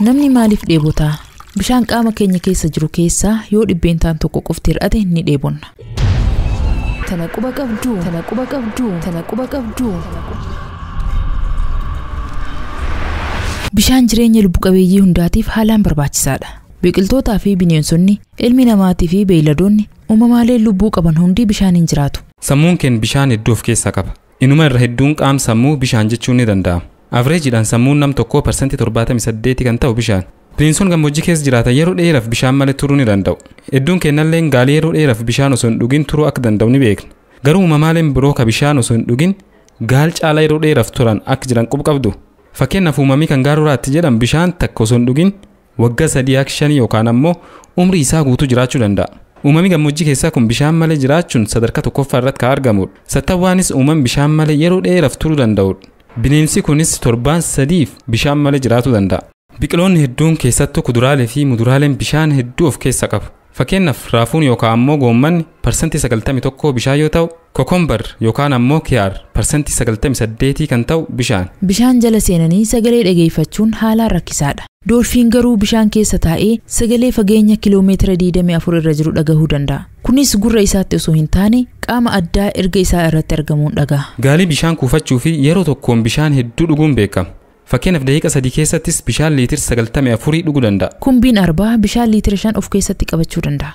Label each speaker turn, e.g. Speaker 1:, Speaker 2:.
Speaker 1: Namni maaliif dheebota? Bishaan qaama keenya keessa jiru keessaa yoo dhibbeentaan tokko qofti hir'ate ni dheebonna. Tana quba qabdu. Bishaan jireenya lubbu qabeeyyii hundaatiif haalaan barbaachisaadha. Biqiltootaa fi bineensonni, ilmi namaatii fi beeyladoonni uumamaalee lubbuu qaban hundi bishaaniin jiraatu.
Speaker 2: Sammuun keenya bishaan hedduu of keessaa qaba. Inuma irra hedduun qaama sammuu bishaan jechuun ni danda'ama. Avreejiidhaan sammuun nam tokkoo % 78 kan ta'u bishaan. Bineensonni gammoojjii keessa jiraatan yeroo dheeraaf bishaan malee turuu ni danda'u. Hedduun keenyallee gaalii yeroo dheeraaf bishaan osoo hin dhugin turuu akka danda'u ni beekna. Garuu uumamaaleen biroo ka bishaan osoo hin dhugin gaal caalaa yeroo dheeraaf turan akka jiran quba qabdu. Fakkeenyaaf uumamni Kangaroo Rat jedhamu bishaan takka osoo hin dhugin waggaa 3-5 yookaan ammoo umrii isaa guutuu jiraachuu danda'a. Uumamni gammoojjii keessaa kun bishaan malee jiraachuun sadarkaa tokkoffaa irratti kan argamudha. Sattawwaanis uumamni bishaan malee yeroo dheeraaf turuu danda'udha. Bineensi kunis torbaan 3f bishaan malee jiraachuu danda'a. Biqiloonni hedduun keessattuu kuduraalee fi muduraaleen bishaan hedduu of keessaa qabu. Fakkeenyaaf raafuun yookaan ammoo goommanni %91 bishaan yoo ta'u, kokombar yookaan ammoo kiyaar %98 kan ta'u bishaan.
Speaker 1: Bishaan jala seenanii sagalee dhageeffachuun haalaan rakkisaadha. Doolfiin garuu bishaan keessa taa'ee sagalee fageenya kiiloomeetira 24 irra jiru dhagahuu danda'a. Kunis gurra isaatti osoo hin taane qaama addaa erga isaa irratti argamuun dhaga'a.
Speaker 2: Gaalii bishaan kuufachuu fi yeroo tokkoon bishaan hedduu dhuguun beekama. Fakkeenyaaf daqiiqa 3 keessattis bishaan liitira 94 dhuguu danda'a.
Speaker 1: Kumbiin arbaa bishaan liitira 5 of keessatti qabachuu danda'a.